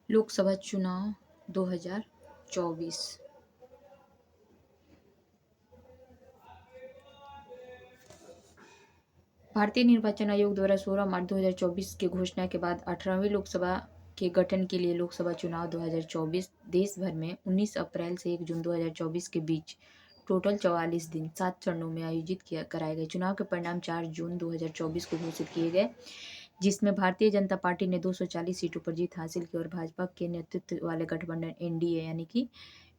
लोकसभा चुनाव 2024। भारतीय निर्वाचन आयोग द्वारा 16 मार्च 2024 की घोषणा के बाद 18वीं लोकसभा के गठन के लिए लोकसभा चुनाव 2024 देश भर में 19 अप्रैल से 1 जून 2024 के बीच टोटल 44 दिन 7 चरणों में आयोजित कराए गए। चुनाव के परिणाम 4 जून 2024 को घोषित किए गए, जिसमें भारतीय जनता पार्टी ने 240 सीटों पर जीत हासिल की और भाजपा के नेतृत्व वाले गठबंधन एनडीए यानी कि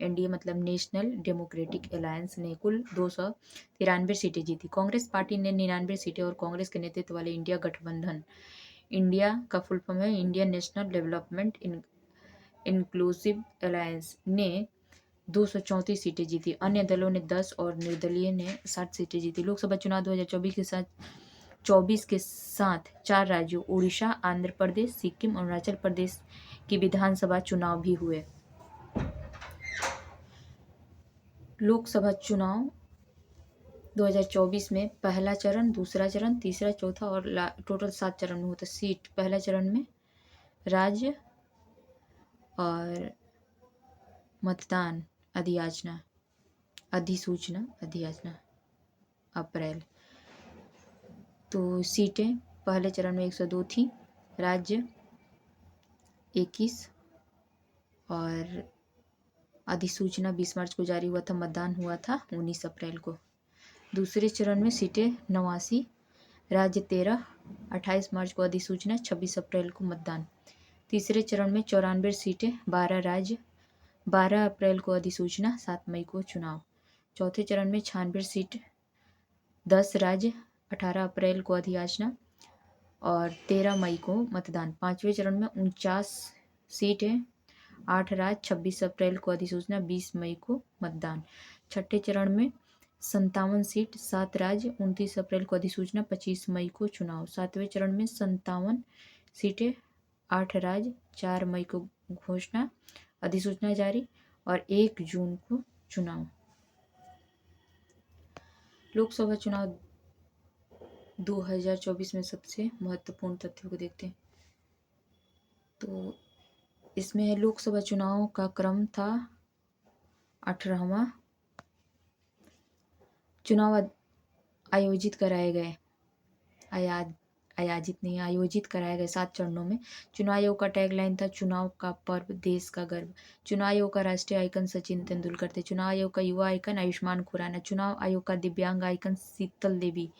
एनडीए मतलब नेशनल डेमोक्रेटिक अलायंस ने कुल 293 सीटें जीती। कांग्रेस पार्टी ने 99 सीटें और कांग्रेस के नेतृत्व वाले इंडिया गठबंधन, इंडिया का फुल फॉर्म है Indian national development inclusive alliance, ने 234 सीटें जीती। अन्य दलों ने 10 और निर्दलीय ने 60 सीटें जीती। लोकसभा चुनाव 2024 के साथ 4 राज्यों उड़ीसा, आंध्र प्रदेश, सिक्किम और अरुणाचल प्रदेश की विधानसभा चुनाव भी हुए। लोकसभा चुनाव 2024 में पहला चरण, दूसरा चरण, तीसरा, चौथा और टोटल 7 चरण में होता सीट। पहला चरण में राज्य और मतदान अधिसूचना अप्रैल। तो सीटें पहले चरण में 102 थी, राज्य 21 और अधिसूचना 20 मार्च को जारी हुआ था, मतदान हुआ था 19 अप्रैल को। दूसरे चरण में सीटें 89, राज्य 13, 28 मार्च को अधिसूचना, 26 अप्रैल को मतदान। तीसरे चरण में 94 सीटें, 12 राज्य, 12 अप्रैल को अधिसूचना, 7 मई को चुनाव। चौथे चरण में 96 सीट, 10 राज्य, 18 अप्रैल को अधिसूचना और 13 मई को मतदान। पांचवें चरण में 49 सीटें, 8 राज्य, 26 अप्रैल को अधिसूचना, 20 मई को मतदान। छठे चरण में 57 सीट, 7 राज्य, 29 अप्रैल को अधिसूचना, 25 मई को चुनाव। सातवें चरण में 57 सीटें, 8 राज्य, 4 मई को घोषणा, अधिसूचना जारी और 1 जून को चुनाव। लोकसभा चुनाव 2024 में सबसे महत्वपूर्ण तथ्यों को देखते हैं। तो इसमें लोकसभा चुनाव का क्रम था 18वां। चुनाव आयोजित कराए गए 7 चरणों में। चुनाव आयोग का टैगलाइन था चुनाव का पर्व, देश का गर्व। चुनाव आयोग का राष्ट्रीय आइकन सचिन तेंदुलकर थे। चुनाव आयोग का युवा आइकन आयुष्मान खुराना। चुनाव आयोग का दिव्यांग आइकन शीतल देवी।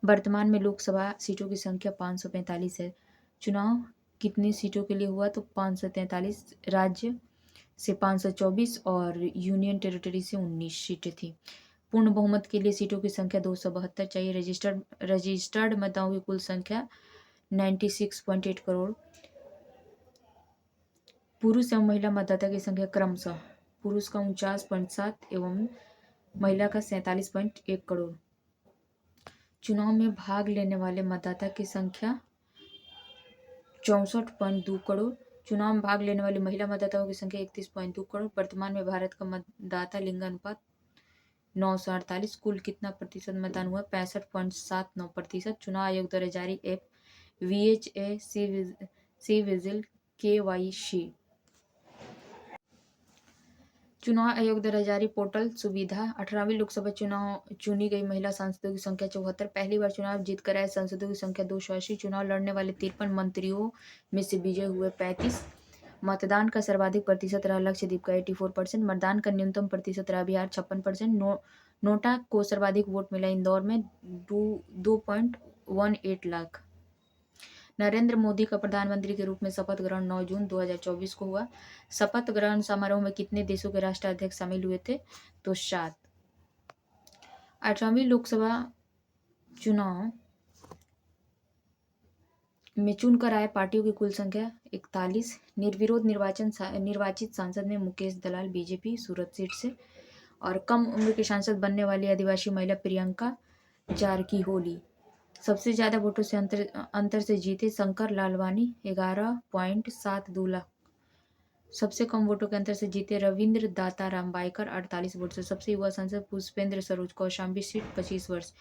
वर्तमान में लोकसभा सीटों की संख्या 545 है। चुनाव कितनी सीटों के लिए हुआ तो 543, राज्य से 524 और यूनियन टेरिटरी से 19 सीटें थी। पूर्ण बहुमत के लिए सीटों की संख्या 272 चाहिए। रजिस्टर्ड मतदाताओं की कुल संख्या 96.8 करोड़। पुरुष एवं महिला मतदाता की संख्या क्रमशः पुरुष का 49.7 एवं महिला का 47.1 करोड़। चुनाव में भाग लेने वाले मतदाता की संख्या 64.2 करोड़। चुनाव में भाग लेने वाली महिला मतदाताओं की संख्या 31.2 करोड़। वर्तमान में भारत का मतदाता लिंग अनुपात 948। कुल कितना प्रतिशत मतदान हुआ 65.79%। चुनाव आयोग द्वारा जारी app VHA C vigil KYC। चुनाव आयोग द्वारा जारी पोर्टल सुविधा। 18वीं लोकसभा चुनाव चुनी गई महिला सांसदों की संख्या 74। पहली बार चुनाव जीत कर आए सांसदों की संख्या 280। चुनाव लड़ने वाले 53 मंत्रियों में से विजय हुए 35। मतदान का सर्वाधिक प्रतिशत रहा लक्षद्वीप का 84%। मतदान का न्यूनतम प्रतिशत रहा बिहार 56%। नोटा को सर्वाधिक वोट मिला इंदौर में 2.18 लाख। नरेंद्र मोदी का प्रधानमंत्री के रूप में शपथ ग्रहण 9 जून 2024 को हुआ। शपथ ग्रहण समारोह में कितने देशों के राष्ट्राध्यक्ष शामिल हुए थे तो 7। 18वीं लोकसभा चुनाव में चुनकर आए पार्टियों की कुल संख्या 41। निर्विरोध निर्वाचित सांसद में मुकेश दलाल बीजेपी सूरत सीट से और कम उम्र की सांसद बनने वाली आदिवासी महिला प्रियंका जारकीहोली। सबसे ज्यादा वोटों से अंतर से जीते शंकर लालवानी 11.72 लाख। सबसे कम वोटों के अंतर से जीते रविंद्र दाताराम बाइकर 48 वोट से। सबसे युवा सांसद पुष्पेंद्र सरोज कौशाम्बी सीट 25 वर्ष।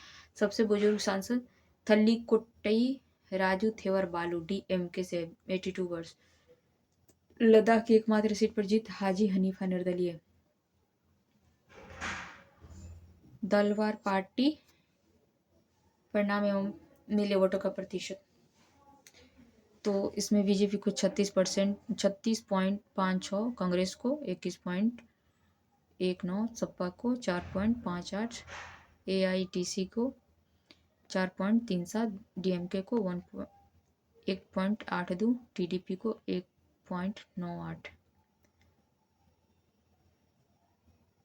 सबसे बुजुर्ग सांसद थल्लीकोट्टई राजू थेवर बालू DMK से 82 वर्ष। लद्दाख की एकमात्र सीट पर जीत, हाजी हनीफा निर्दलीय। दलवार पार्टी परिणाम एवं मिले वोटों का प्रतिशत, तो इसमें बीजेपी को 36.56, कांग्रेस को 21.19, सपा को 4.58, AITC को 4.37, DMK को 1.82, TDP को 1.98।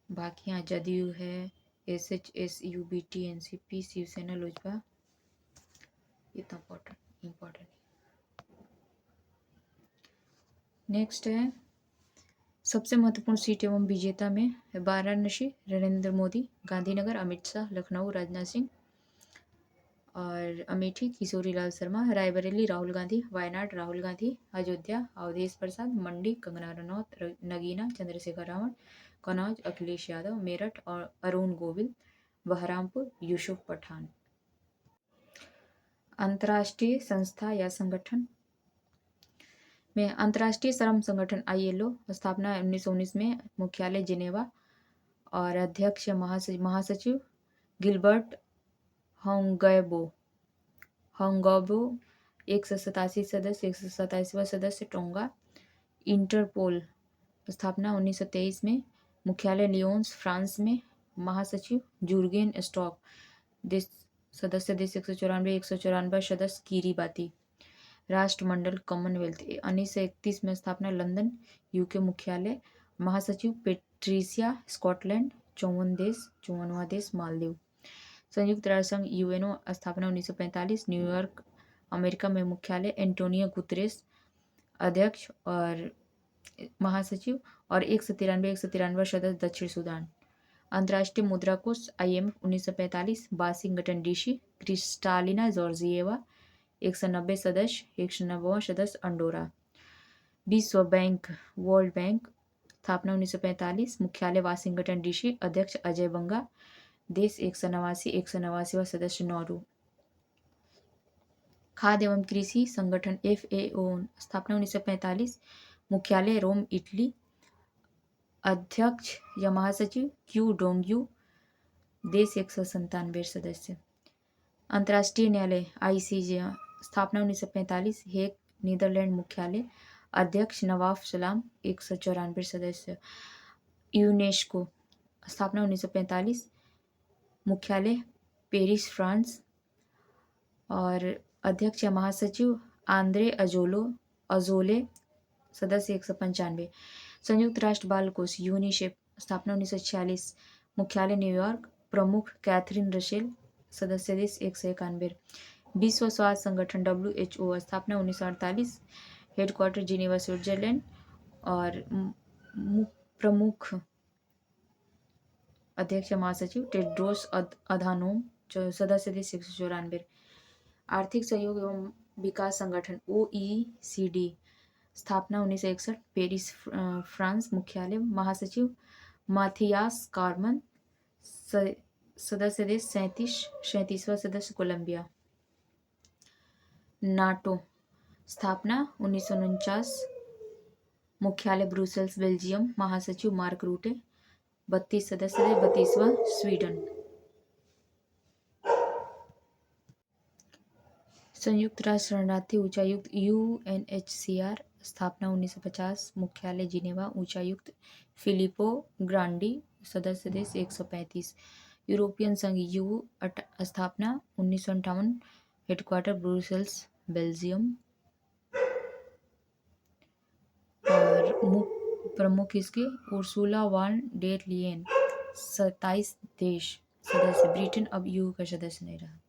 बाकी यहाँ जदयू है, SHSUBT, NCP, शिवसेना, लोजपा, इतना इम्पोर्टेंट। नेक्स्ट है सबसे महत्वपूर्ण सीट एवं विजेता में वाराणसी नरेंद्र मोदी, गांधीनगर अमित शाह, लखनऊ राजनाथ सिंह और अमेठी किशोरीलाल शर्मा, रायबरेली राहुल गांधी, वायनाड राहुल गांधी, अयोध्या अवधेश प्रसाद, मंडी कंगना रनौत, नगीना चंद्रशेखर रावण, कनौज अखिलेश यादव, मेरठ और अरुण गोविल, बहरामपुर यूसुफ पठान। अंतर्राष्ट्रीय संस्था या संगठन में अंतर्राष्ट्रीय श्रम संगठन ILO स्थापना 1919 में, मुख्यालय जिनेवा और अध्यक्ष महासचिव गिलबर्ट होंगबो। 187 सदस्य, 127वां सदस्य टोंगा। इंटरपोल स्थापना 1923 में, मुख्यालय लियोन्स फ्रांस में, महासचिव जुर्गेन स्टॉक, सदस्य देश 194 सदस्य किरीबाती। राष्ट्रमंडल कॉमनवेल्थ 1931 में स्थापना लंदन UK, मुख्यालय, महासचिव पेट्रिसिया स्कॉटलैंड, 54वां देश मालदीव। संयुक्त राष्ट्र संघ UNO स्थापना 1945, न्यूयॉर्क अमेरिका में, मुख्यालय, एंटोनियो गुतरेस अध्यक्ष और महासचिव और 193 सदस्य दक्षिण सूडान। अंतर्राष्ट्रीय मुद्रा कोष IMF 1945, Washington DC, Kristalina Georgieva 190 सदस्य, 190वां सदस्य अंडोरा। विश्व बैंक वर्ल्ड बैंक स्थापना 1945, मुख्यालय वाशिंगटन DC, अध्यक्ष अजय बंगा, देश 189वां सदस्य नॉर्वे। खाद्य एवं कृषि संगठन FAO स्थापना 1945, मुख्यालय रोम इटली, अध्यक्ष या महासचिव क्यू डोंगयू, देश 197 सदस्य। अंतर्राष्ट्रीय न्यायालय ICJ स्थापना 1945, हेग नीदरलैंड, मुख्यालय, अध्यक्ष नवाफ सलाम, 194 सदस्य। यूनेस्को स्थापना 1945, मुख्यालय पेरिस फ्रांस और अध्यक्ष या महासचिव आंद्रे अजोले, सदस्य 195। संयुक्त राष्ट्र बाल कोष यूनिसेफ स्थापना 1946, मुख्यालय न्यूयॉर्क, प्रमुख कैथरीन रसेल, सदस्य देश 191। विश्व स्वास्थ्य संगठन WHO स्थापना 1948, हेडक्वार्टर जिनेवा स्विट्जरलैंड और प्रमुख अध्यक्ष महासचिव टेड्रोस अधानोम, सदस्य देश 194। आर्थिक सहयोग एवं विकास संगठन OECD स्थापना 1961, पेरिस फ्रांस, मुख्यालय, महासचिव माथियास कार्मन, सदस्य देश 37वां सदस्य कोलंबिया। नाटो स्थापना 1949, मुख्यालय ब्रुसेल्स बेल्जियम, महासचिव मार्क रूटे, 32 सदस्य, 32वां स्वीडन। संयुक्त राष्ट्र शरणार्थी उच्चायुक्त UNHCR स्थापना 1950, मुख्यालय जिनेवा, उच्चायुक्त फिलिपो ग्रांडी, सदस्य देश 135। यूरोपियन संघ EU स्थापना 1958, हेडक्वार्टर ब्रुसेल्स बेल्जियम और प्रमुख इसके उर्सुला वान डेर लियेन, 27 देश सदस्य। ब्रिटेन अब EU का सदस्य नहीं रहा।